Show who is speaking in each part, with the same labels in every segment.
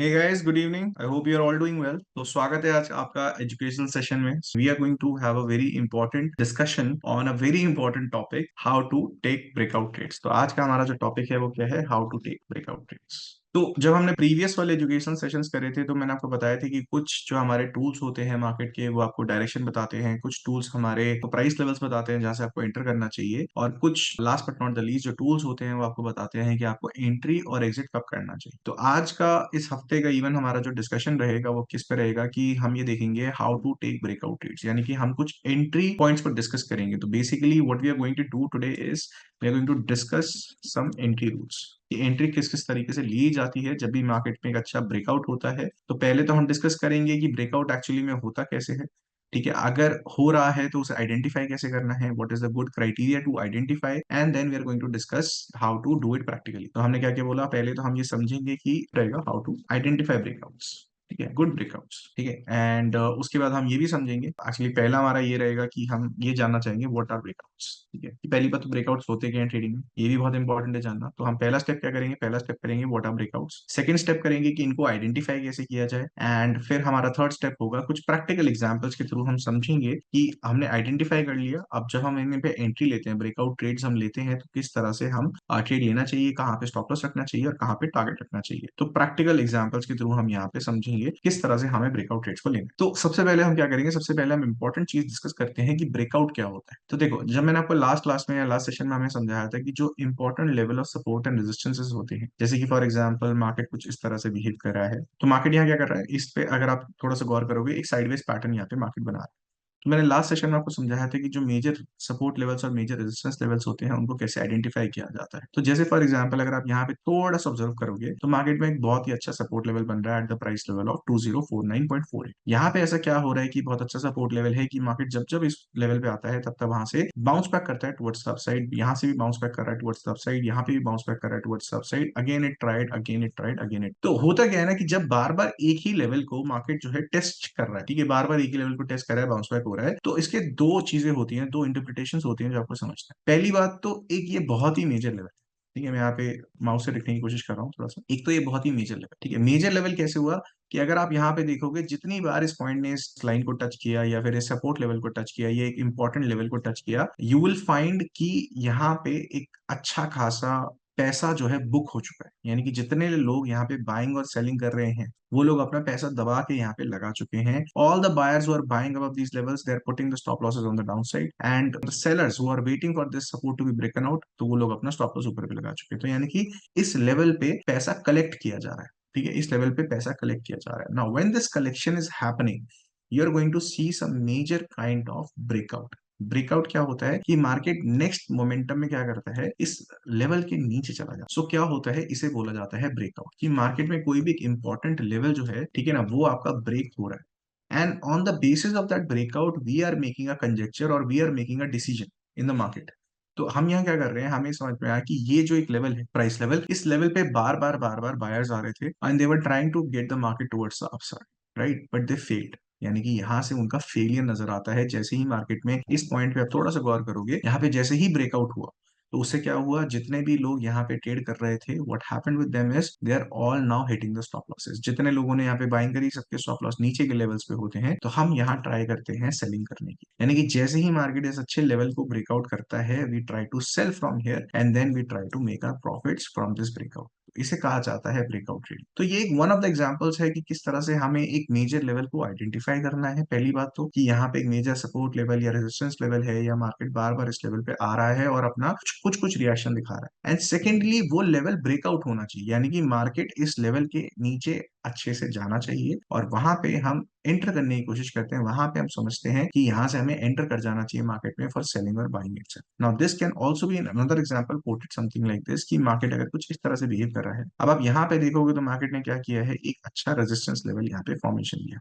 Speaker 1: Hey guys, good evening. I hope you are all doing well. तो स्वागत है आज आपका एजुकेशनल सेशन में. We are going to have a very important discussion on a very important topic, how to take breakout trades. तो आज का हमारा जो टॉपिक है वो क्या है? How to take breakout trades. तो जब हमने प्रीवियस वाले एजुकेशन सेशंस करे थे तो मैंने आपको बताया था कि कुछ जो हमारे टूल्स होते हैं मार्केट के वो आपको डायरेक्शन बताते हैं, कुछ टूल्स हमारे प्राइस लेवल्स बताते हैं जहां से आपको एंटर करना चाहिए, और कुछ last but not the least जो टूल्स होते हैं वो आपको बताते हैं कि आपको एंट्री और एग्जिट कब करना चाहिए. तो आज का इस हफ्ते का इवन हमारा जो डिस्कशन रहेगा वो किस पे रहेगा कि हम ये देखेंगे how to take breakout trades, यानी कि हम कुछ एंट्री पॉइंट्स पर डिस्कस करेंगे. तो basically what we are going to do today is we are going to discuss some entry rules. कि एंट्री किस किस तरीके से ली जाती है जब भी मार्केट में एक अच्छा ब्रेकआउट होता है. तो पहले तो हम डिस्कस करेंगे कि ब्रेकआउट एक्चुअली में होता कैसे है. ठीक है, अगर हो रहा है तो उसे आइडेंटिफाई कैसे करना है, what is the good criteria to identify, and then we are going to discuss how to do it practically. तो हमने क्या क्या बोला, पहले तो हम ये समझेंगे कि रहेगा हाउ टू आइडेंटिफाई ब्रेकआउट्स. ठीक है, गुड ब्रेकआउट्स. ठीक है, एंड उसके बाद हम ये भी समझेंगे, एक्चुअली पहला हमारा ये रहेगा कि हम ये जानना चाहेंगे व्हाट आर ब्रेकआउट्स. ठीक है, कि पहली बात तो ब्रेकआउट्स होते क्या हैं ट्रेडिंग में, ये भी बहुत इंपॉर्टेंट है जानना. तो हम पहला स्टेप क्या करेंगे, पहला स्टेप करेंगे what are breakouts. Second step करेंगे कि इनको आइडेंटिफाई कैसे किया जाए, एंड फिर हमारा थर्ड स्टेप होगा कुछ प्रैक्टिकल एग्जांपल्स के थ्रू हम समझेंगे कि हमने आइडेंटिफाई कर लिया, अब जब हम इनमें पे एंट्री लेते हैं, ब्रेकआउट ट्रेड्स हम लेते हैं, तो किस तरह से हम ट्रेड लेना चाहिए, कहाँ पे स्टॉप लॉस रखना चाहिए और कहाँ पे टारगेट रखना चाहिए. तो प्रैक्टिकल एग्जांपल्स के थ्रू हम यहाँ पे समझेंगे किस तरह से हमें ब्रेकआउट ट्रेड्स को लेना है. तो सबसे पहले हम क्या करेंगे, सबसे पहले हम इंपॉर्टेंट चीज डिस्कस करते हैं कि ब्रेकआउट क्या होता है. तो देखो, जब मैंने आपको लास्ट क्लास में या लास्ट सेशन में हमें समझाया था कि जो important level of support and resistances होते हैं, जैसे कि फॉर एग्जांपल मार्केट कुछ इस तरह से बिहेव कर रहा है, तो मार्केट यहाँ क्या कर रहा है, इस पे अगर आप थोड़ा सा गौर करोगे एक साइडवेज पैटर्न यहाँ पे मार्केट बना रहा है. तो मैंने लास्ट सेशन में आपको समझाया था कि जो मेजर सपोर्ट लेवल्स और मेजर रेजिस्टेंस लेवल्स होते हैं उनको कैसे आइडेंटिफाई किया जाता है. तो जैसे फॉर एग्जांपल अगर आप यहाँ पे थोड़ा सा ऑब्जर्व करोगे तो मार्केट में एक बहुत ही अच्छा सपोर्ट लेवल बन रहा है at the price level of 2049.48. यहाँ पे ऐसा क्या हो रहा है कि बहुत अच्छा सपोर्ट लेवल है कि मार्केट जब जब इस लेवल पे आता है तब तब वहां से बाउंस बैक करता है टुवर्ड्स द अपसाइड, यहाँ से भी बाउंस बैक कर रहा है टुवर्ड्स द अपसाइड, यहाँ पे भी बाउंस बैक कर रहा है towards the upside, again it tried, again it tried, again it. तो होता क्या है ना कि जब बार बार एक ही लेवल को मार्केट जो है टेस्ट कर रहा है, ठीक है, बार बार एक ही लेवल को टेस्ट कर रहा है, बाउंस बैक हो रहा है, तो इसके दो चीजें होती हैं, दो इंटरप्रिटेशन होती हैं जो आपको समझना है. पहली बात तो एक ये बहुत ही मेजर लेवल, ठीक है, मैं यहाँ पे माउस से लिखने की कोशिश कर रहा हूँ थोड़ा सा. एक तो ये बहुत ही मेजर लेवल, ठीक है. मेजर लेवल कैसे हुआ कि अगर आप यहाँ पे देखोगे जितनी बार इस पॉइंट ने इस लाइन को टच किया या फिर इस सपोर्ट लेवल को टच किया, ये एक इंपॉर्टेंट लेवल को टच किया, यू विल फाइंड कि यहाँ पे एक अच्छा खासा पैसा जो है बुक हो चुका है. यानी कि जितने लोग यहाँ पे बाइंग और सेलिंग कर रहे हैं वो लोग अपना पैसा दबा के यहाँ पे लगा चुके हैं. All the buyers who are buying above these levels they are putting the stop losses on the downside, and the sellers who are waiting for this support to be broken out, तो वो लोग अपना stop loss ऊपर पे लगा चुके हैं. तो यानी कि इस लेवल पे पैसा कलेक्ट किया जा रहा है. ठीक है, इस लेवल पे पैसा कलेक्ट किया जा रहा है. Now when this collection is happening you are going to see some major kind of breakout. Breakout क्या होता है कि मार्केट नेक्स्ट मोमेंटम में क्या करता है, इस लेवल के नीचे चला जाता है. सो क्या होता है, इसे बोला जाता है ब्रेकआउट. कि मार्केट में कोई भी एक इंपॉर्टेंट लेवल जो है, ठीक है ना, वो आपका ब्रेक हो रहा है, and on the basis of that breakout we are making a conjecture और we are making a decision in the market. तो हम यहाँ क्या कर रहे हैं, हमें समझ में आया कि ये जो एक लेवल है, प्राइस लेवल, इस लेवल पे बार बार बायर्स आ रहे थे and they were trying to get the market towards the upside, right, but they failed. यानी कि यहाँ से उनका फेलियर नजर आता है. जैसे ही मार्केट में इस पॉइंट पे आप थोड़ा सा गौर करोगे, यहाँ पे जैसे ही ब्रेकआउट हुआ तो उससे क्या हुआ, जितने भी लोग यहाँ पे ट्रेड कर रहे थे, what happened with them is they are all now hitting the stop losses. जितने लोगों ने यहाँ पे बाइंग करी सबके स्टॉप लॉस नीचे के लेवल्स पे होते हैं. तो हम यहाँ ट्राई करते हैं सेलिंग करने की. यानी कि जैसे ही मार्केट इस अच्छे लेवल को ब्रेकआउट करता है we try to sell from here and then we try to make our profits from this breakout. इसे कहा जाता है ब्रेकआउट ट्रेड. तो ये एक वन ऑफ द एग्जांपल्स है कि किस तरह से हमें एक मेजर लेवल को आइडेंटिफाई करना है. पहली बात तो कि यहाँ पे एक मेजर सपोर्ट लेवल या रेजिस्टेंस लेवल है या मार्केट बार बार इस लेवल पे आ रहा है और अपना कुछ कुछ रिएक्शन दिखा रहा है. एंड सेकेंडली वो लेवल ब्रेकआउट होना चाहिए, यानी कि मार्केट इस लेवल के नीचे अच्छे से जाना चाहिए और वहां पे हम एंटर करने की कोशिश करते हैं. वहां पे हम समझते हैं कि यहाँ से हमें एंटर कर जाना चाहिए मार्केट में फॉर सेलिंग और buying itself. Now this can also be another example coated something like this कि मार्केट अगर कुछ इस तरह से बिहेव कर रहा है. अब आप यहाँ पे देखोगे तो मार्केट ने क्या किया है, एक अच्छा रेजिस्टेंस लेवल यहाँ पे फॉर्मेशन दिया.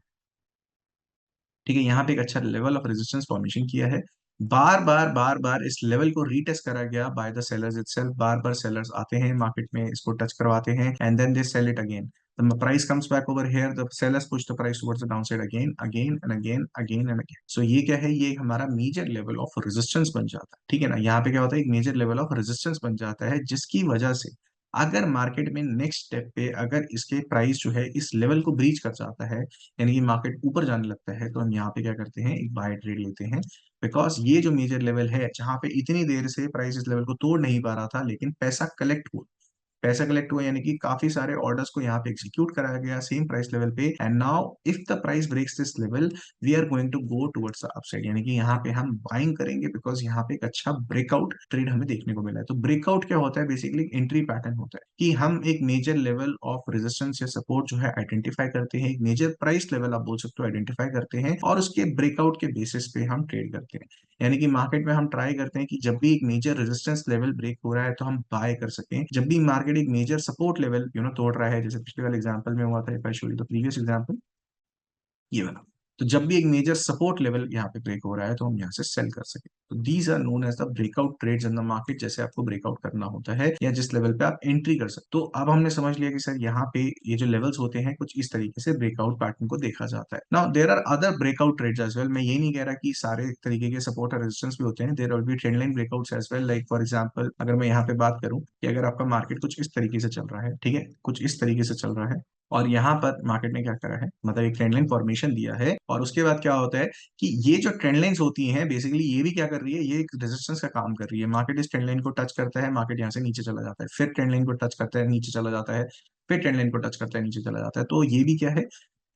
Speaker 1: ठीक है, यहाँ पे एक अच्छा लेवल ऑफ रेजिस्टेंस फॉर्मेशन किया है. बार बार इस लेवल को रीटेस्ट करा गया बाय द सेलर्स इटसेल्फ. बार बार सेलर्स आते हैं मार्केट में, इसको टच करवाते हैं and then they sell it again. The price comes back over here, the sellers push the price towards the downside again, again and again, again and again. So ये क्या है, ये हमारा मेजर लेवल ऑफ रेजिस्टेंस बन जाता है. ठीक है ना, यहाँ पे क्या होता है, एक मेजर लेवल ऑफ रेजिस्टेंस बन जाता है जिसकी वजह से अगर मार्केट में नेक्स्ट स्टेप पे अगर इसके प्राइस जो है इस लेवल को ब्रीच कर जाता है, यानी कि मार्केट ऊपर जाने लगता है, तो हम यहाँ पे क्या करते हैं, एक बाय ट्रेड लेते हैं। बिकॉज ये जो मेजर लेवल है जहां पे इतनी देर से प्राइस इस लेवल को तोड़ नहीं पा रहा था, लेकिन पैसा कलेक्ट हुआ, यानी कि काफी सारे ऑर्डर्स को यहाँ पे एग्जीक्यूट कराया गया सेम प्राइस लेवल पे। And now if the price breaks this level, we are going to go towards the upside, यानी कि यहाँ पे हम बाइंग करेंगे, बिकॉज यहाँ पे एक अच्छा ब्रेकआउट ट्रेड हमें देखने को मिला है। तो ब्रेकआउट क्या होता है, बेसिकली एंट्री पैटर्न होता है कि हम एक मेजर लेवल ऑफ रेजिस्टेंस या सपोर्ट जो है आइडेंटिफाई करते हैं, एक मेजर प्राइस लेवल आप बोल सकते हो आइडेंटिफाई करते हैं, और उसके ब्रेकआउट के बेसिस पे हम ट्रेड करते हैं। यानी कि मार्केट में हम ट्राई करते हैं कि जब भी एक मेजर रेजिस्टेंस लेवल ब्रेक हो रहा है तो हम बाय कर सकें, जब भी मार्केट एक मेजर सपोर्ट लेवल तोड़ रहा है, जैसे पिछले वाले एग्जांपल में हुआ था, if I show you the previous example, ये वाला। तो जब भी एक मेजर सपोर्ट लेवल यहाँ पे ब्रेक हो रहा है तो हम यहाँ से सेल कर सके। तो these are known as the breakout trades in the market, जैसे आपको ब्रेकआउट करना होता है या जिस लेवल पे आप एंट्री कर सकते। तो अब हमने समझ लिया कि सर यहाँ पे ये जो लेवल्स होते हैं कुछ इस तरीके से ब्रेकआउट पैटर्न को देखा जाता है। Now there are other breakout trades as well. मैं ये नहीं कह रहा कि सारे तरीके के सपोर्ट और रेजिस्टेंस भी होते हैं, there will be trend line breakouts as well. Like for example, अगर मैं यहाँ पे बात करूं कि अगर आपका मार्केट कुछ इस तरीके से चल रहा है, ठीक है, कुछ इस तरीके से चल रहा है, और यहाँ पर मार्केट ने क्या करा है, मतलब एक ट्रेंड लाइन फॉर्मेशन दिया है, और उसके बाद क्या होता है कि ये जो ट्रेंड लाइंस होती हैं बेसिकली ये भी क्या कर रही है, ये एक रेजिस्टेंस का काम कर रही है। मार्केट इस ट्रेंड लाइन को टच करता है, मार्केट यहाँ से नीचे चला जाता है, फिर ट्रेंड लाइन को टच करता है, नीचे चला जाता है, फिर ट्रेंड लाइन को टच करता है, नीचे चला जाता है। तो ये भी क्या है,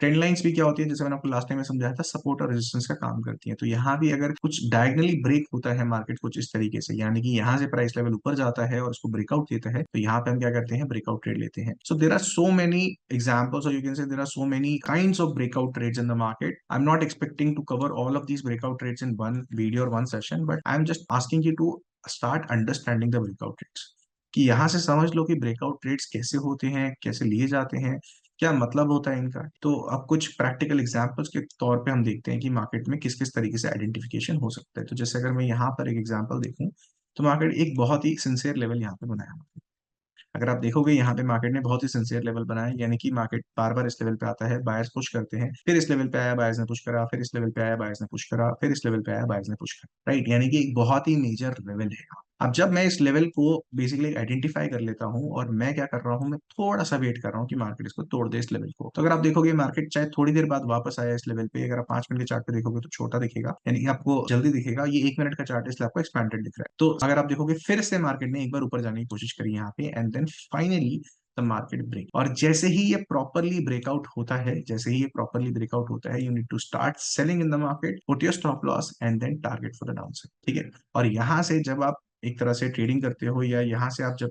Speaker 1: ट्रेंड लाइंस भी क्या होती है, जैसे मैंने आपको लास्ट टाइम में समझाया था, सपोर्ट और रेजिस्टेंस का काम करती है। तो यहाँ भी अगर कुछ डायगनली ब्रेक होता है मार्केट कुछ इस तरीके से, यानी कि यहाँ से प्राइस लेवल ऊपर जाता है और उसको ब्रेकआउट देता है, तो यहाँ पे हम क्या करते हैं, ब्रेकआउट ट्रेड लेते हैं। So there are so many examples, और you can say there are so many kinds of breakout trades in the market. I am not expecting to cover all of these breakout trades in one video और one session, but I am just asking you to start understanding the breakout trades, कि यहाँ से समझ लो कि breakout trades कैसे होते हैं, कैसे लिए जाते हैं, क्या मतलब होता है इनका। तो अब कुछ प्रैक्टिकल एग्जांपल्स के तौर पे हम देखते हैं कि मार्केट में किस किस तरीके से आइडेंटिफिकेशन हो सकता है। तो जैसे अगर मैं यहाँ पर एक एग्जांपल देखूं, तो मार्केट एक बहुत ही सिंसियर लेवल यहाँ पे बनाया। अगर आप देखोगे यहाँ पे मार्केट ने बहुत ही सिंसियर लेवल बनाया, यानी कि मार्केट बार बार इस लेवल पे आता है, बायर्स पुश करते हैं, फिर इस लेवल पे आया, बायर्स ने पुश करा, फिर इस लेवल पे आया, बायर्स ने पुश करा, फिर इस लेवल पे आया, बायर्स ने पुश करा, राइट। यानी कि एक बहुत ही मेजर लेवल है। अब जब मैं इस लेवल को बेसिकली आइडेंटिफाई कर लेता हूँ, और मैं क्या कर रहा हूँ, मैं थोड़ा सा वेट कर रहा हूँ कि मार्केट इसको तोड़ दे इस लेवल को, तो अगर आप देखोगे मार्केट चाहे थोड़ी देर बाद वापस आया इस लेवल पे, अगर आप 5 मिनट के चार्ट पे देखोगे तो छोटा दिखेगा, यानी कि आपको जल्दी दिखेगा। ये 1 मिनट का चार्ट है इसलिए आपको एक्सपेंडेड दिख रहा है। तो अगर आप देखोगे फिर से मार्केट ने एक बार ऊपर जाने की कोशिश करी यहाँ पे, and then finally the market break. और जैसे ही ये प्रॉपरली ब्रेकआउट होता है, जैसे ही ये प्रॉपरली ब्रेकआउट होता है, you need to start selling in the market, put your stop loss and then target for the down side, ठीक है। और यहाँ से जब आप एक तरह से ट्रेडिंग करते हो, या यहाँ से आप जब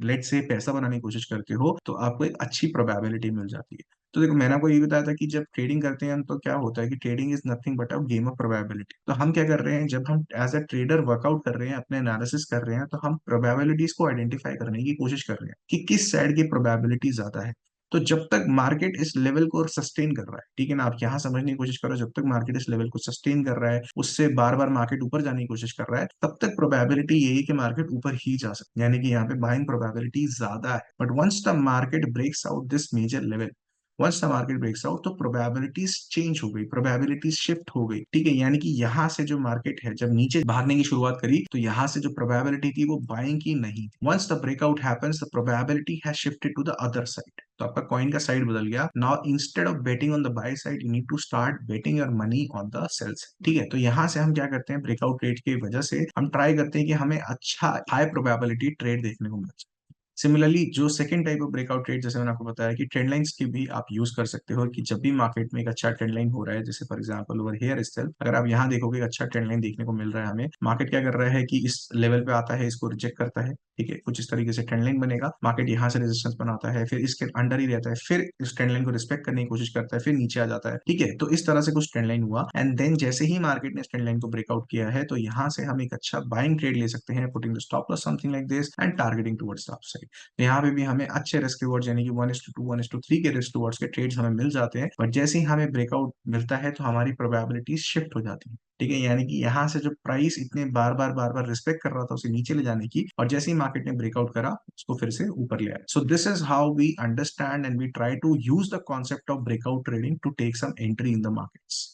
Speaker 1: लेट से पैसा बनाने की कोशिश करते हो, तो आपको एक अच्छी प्रोबेबिलिटी मिल जाती है। तो देखो, मैंने आपको ये बताया था कि जब ट्रेडिंग करते हैं हम, तो क्या होता है कि trading is nothing but a game of probability. तो हम क्या कर रहे हैं, जब हम एज अ ट्रेडर वर्कआउट कर रहे हैं, अपने एनालिसिस कर रहे हैं, तो हम प्रोबेबिलिटीज को आइडेंटिफाई करने की कोशिश कर रहे हैं कि किस साइड की प्रोबेबिलिटी ज्यादा है। तो जब तक मार्केट इस लेवल को सस्टेन कर रहा है, ठीक है ना, आप यहाँ समझने की कोशिश करो, जब तक मार्केट इस लेवल को सस्टेन कर रहा है, उससे बार बार मार्केट ऊपर जाने की कोशिश कर रहा है, तब तक प्रोबेबिलिटी यही है कि मार्केट ऊपर ही जा सकता है, यानी कि यहाँ पे बाइंग प्रोबेबिलिटी ज्यादा है। But once the market breaks out this major level, once the market breaks out, तो प्रोबेबिलिटीज चेंज हो गई, प्रोबेबिलिटीज शिफ्ट हो गई, ठीक है। यानी कि यहाँ से जो मार्केट है जब नीचे भागने की शुरुआत करी, तो यहाँ से जो प्रोबेबिलिटी थी वो बाइंग की नहीं थी। Once the breakout happens, the probability has shifted to the other side. तो आपका कॉइन का साइड बदल गया। Now instead of betting on the buy side, you need to start betting your money on the sell side, ठीक है। तो यहाँ से हम क्या करते हैं, ब्रेकआउट ट्रेड की वजह से हम ट्राई करते हैं कि हमें अच्छा हाई प्रोबेबिलिटी ट्रेड देखने को मिल जाए। सिमिलरली जो second type of breakout trade, जैसे मैंने आपको बताया कि ट्रेंड लाइंस की भी आप यूज कर सकते हो, कि जब भी मार्केट में एक अच्छा ट्रेंड लाइन हो रहा है, जैसे for example over here still, अगर आप यहाँ देखोगे एक अच्छा ट्रेंड लाइन देखने को मिल रहा है हमें, मार्केट क्या कर रहा है कि इस लेवल पे आता है, इसको रिजेक्ट करता है, ठीक है, कुछ इस तरीके से ट्रेंड लाइन बनेगा, मार्केट यहाँ से रेजिस्टेंस बनाता है, फिर इसके अंडर ही रहता है, फिर इस ट्रेंड लाइन को रिस्पेक्ट करने की कोशिश करता है, फिर नीचे आ जाता है, ठीक है। तो इस तरह से कुछ ट्रेंड लाइन हुआ, एंड देन जैसे ही मार्केट ने ट्रेंड लाइन को ब्रेकआउट किया है, तो यहाँ से हम एक अच्छा बाइंग ट्रेड ले सकते हैं, putting the stop loss something like this and targeting towards the upside. तो यहाँ पे भी हमें अच्छे रिस्क रिवॉर्ड, यानी कि 1:2 1:3 के रिस्क रिवॉर्ड्स के ट्रेड्स हमें मिल जाते हैं। बट जैसे ही हमें ब्रेकआउट मिलता है, तो हमारी प्रोबेबिलिटी शिफ्ट हो जाती है, ठीक है। यानी कि यहाँ से जो प्राइस इतने बार बार रिस्पेक्ट कर रहा था उसे नीचे ले जाने की, और जैसे ही मार्केट ने ब्रेकआउट करा, उसको फिर से ऊपर ले आया। So this is how we understand and we try to use the concept of breakout trading to take some entry in the markets,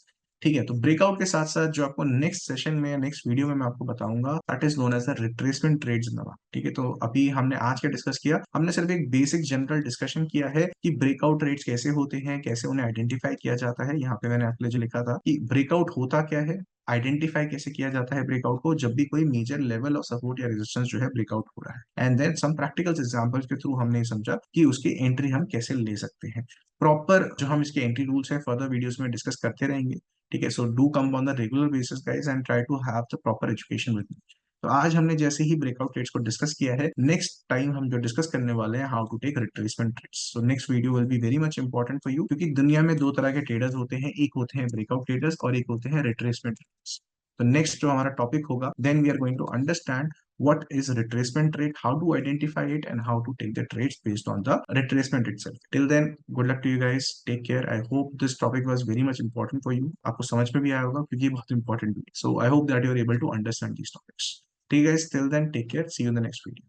Speaker 1: ठीक है, तो ब्रेकआउट के साथ साथ जो आपको नेक्स्ट सेशन में या नेक्स्ट वीडियो में मैं आपको बताऊंगा, that is known as the retracement trades नवा। ठीक है, तो अभी हमने आज क्या डिस्कस किया, हमने सिर्फ एक बेसिक जनरल डिस्कशन किया है कि ब्रेकआउट ट्रेड्स कैसे होते हैं, कैसे उन्हें आइडेंटिफाई किया जाता है। यहाँ पे मैंने आपके लिए जो लिखा था कि ब्रेकआउट होता क्या है, आइडेंटिफाई कैसे किया जाता है ब्रेकआउट को जब भी कोई मेजर लेवल ऑफ सपोर्ट या रेजिस्टेंस जो है ब्रेकआउट हो रहा है, and then some practical examples के थ्रू हमने समझा कि उसकी एंट्री हम कैसे ले सकते हैं। प्रॉपर जो हम इसके एंट्री रूल्स हैं फर्दर वीडियोस में डिस्कस करते रहेंगे। ठीक है, so do come on the regular basis guys and try to have the proper education with me. तो आज हमने जैसे ही ब्रेकआउट ट्रेड्स को डिस्कस किया है, नेक्स्ट टाइम हम जो डिस्कस करने वाले हैं how to take retracement trades. So next video will be very much important for you, क्योंकि दुनिया में दो तरह के ट्रेडर्स होते हैं, एक होते हैं ब्रेकआउट ट्रेडर्स और एक होते हैं रिट्रेसमेंट ट्रेडर्स। तो नेक्स्ट जो हमारा टॉपिक होगा, then we are going to understand what is retracement trade, how to identify it, and how to take the trades based on the retracement itself. Till then, good luck to you guys. Take care. I hope this topic was very much important for you. आपको समझ में भी आया होगा क्योंकि ये बहुत important भी है. So I hope that you are able to understand these topics. ठीक है guys, till then take care. See you in the next video.